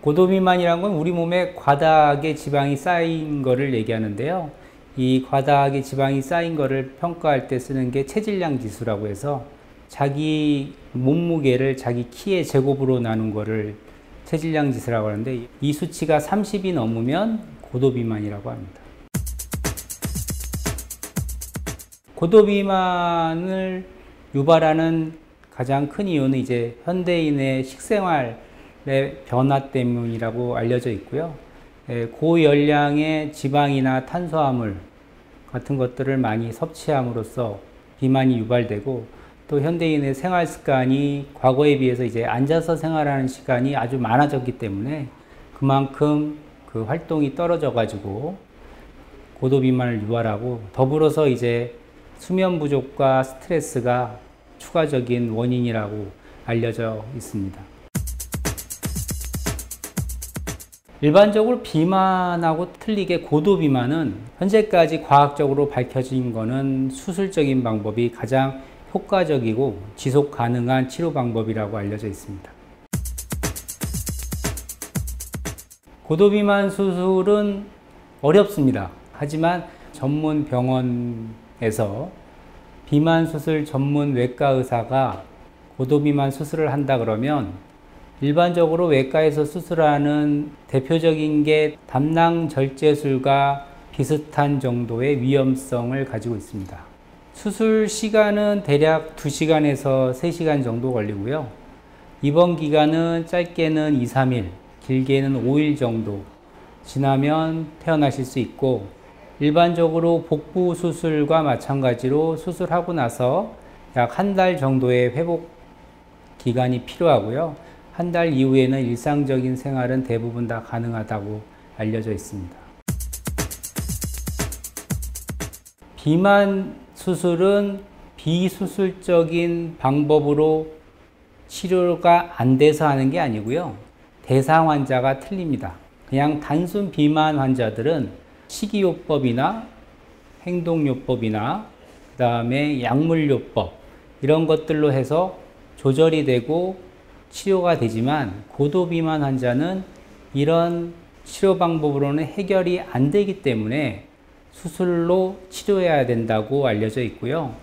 고도비만이란 건 우리 몸에 과다하게 지방이 쌓인 거를 얘기하는데요. 이 과다하게 지방이 쌓인 거를 평가할 때 쓰는 게 체질량 지수라고 해서 자기 몸무게를 자기 키의 제곱으로 나눈 거를 체질량 지수라고 하는데, 이 수치가 30이 넘으면 고도비만이라고 합니다. 고도비만을 유발하는 가장 큰 이유는 이제 현대인의 식생활의 변화 때문이라고 알려져 있고요. 고열량의 지방이나 탄수화물 같은 것들을 많이 섭취함으로써 비만이 유발되고, 또 현대인의 생활 습관이 과거에 비해서 이제 앉아서 생활하는 시간이 아주 많아졌기 때문에 그만큼 그 활동이 떨어져 가지고 고도비만을 유발하고, 더불어서 이제 수면 부족과 스트레스가 추가적인 원인이라고 알려져 있습니다. 일반적으로 비만하고 틀리게 고도비만은 현재까지 과학적으로 밝혀진 거는 수술적인 방법이 가장 효과적이고 지속 가능한 치료 방법이라고 알려져 있습니다. 고도비만 수술은 어렵습니다. 하지만 전문 병원에서 비만 수술 전문 외과 의사가 고도비만 수술을 한다 그러면 일반적으로 외과에서 수술하는 대표적인 게 담낭절제술과 비슷한 정도의 위험성을 가지고 있습니다. 수술 시간은 대략 2시간에서 3시간 정도 걸리고요. 입원 기간은 짧게는 2, 3일, 길게는 5일 정도 지나면 퇴원하실 수 있고, 일반적으로 복부 수술과 마찬가지로 수술하고 나서 약 1달 정도의 회복 기간이 필요하고요. 1달 이후에는 일상적인 생활은 대부분 다 가능하다고 알려져 있습니다. 비만 수술은 비수술적인 방법으로 치료가 안 돼서 하는 게 아니고요. 대상 환자가 틀립니다. 그냥 단순 비만 환자들은 식이요법이나 행동요법이나 그 다음에 약물요법 이런 것들로 해서 조절이 되고 치료가 되지만, 고도비만 환자는 이런 치료 방법으로는 해결이 안 되기 때문에 수술로 치료해야 된다고 알려져 있고요.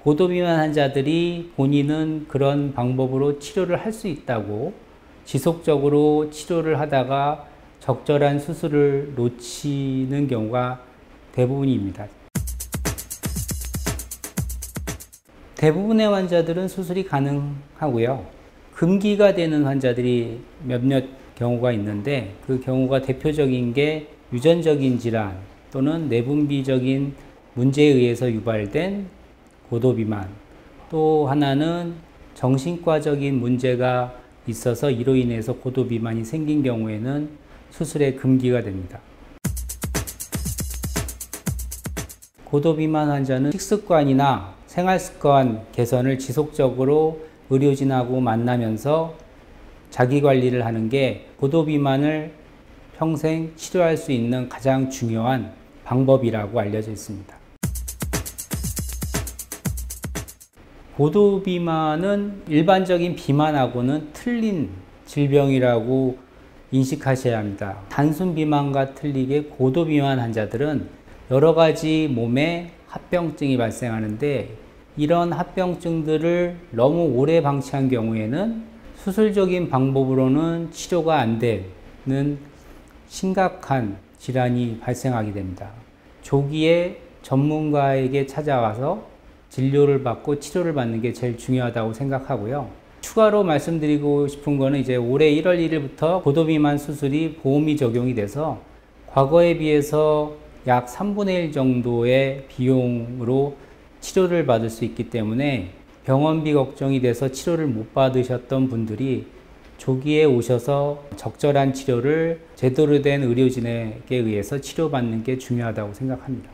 고도비만 환자들이 본인은 그런 방법으로 치료를 할 수 있다고 지속적으로 치료를 하다가 적절한 수술을 놓치는 경우가 대부분입니다. 대부분의 환자들은 수술이 가능하고요. 금기가 되는 환자들이 몇몇 경우가 있는데, 그 경우가 대표적인 게 유전적인 질환 또는 내분비적인 문제에 의해서 유발된 고도비만, 또 하나는 정신과적인 문제가 있어서 이로 인해서 고도비만이 생긴 경우에는 수술의 금기가 됩니다. 고도비만 환자는 식습관이나 생활습관 개선을 지속적으로 의료진하고 만나면서 자기관리를 하는 게 고도비만을 평생 치료할 수 있는 가장 중요한 방법이라고 알려져 있습니다. 고도비만은 일반적인 비만하고는 틀린 질병이라고 인식하셔야 합니다. 단순 비만과 틀리게 고도비만 환자들은 여러 가지 몸에 합병증이 발생하는데, 이런 합병증들을 너무 오래 방치한 경우에는 수술적인 방법으로는 치료가 안 되는 심각한 질환이 발생하게 됩니다. 조기에 전문가에게 찾아가서 진료를 받고 치료를 받는 게 제일 중요하다고 생각하고요. 추가로 말씀드리고 싶은 거는 이제 올해 1월 1일부터 고도비만 수술이 보험이 적용이 돼서 과거에 비해서 약 3분의 1 정도의 비용으로 치료를 받을 수 있기 때문에 병원비 걱정이 돼서 치료를 못 받으셨던 분들이 조기에 오셔서 적절한 치료를 제대로 된 의료진에게 의해서 치료받는 게 중요하다고 생각합니다.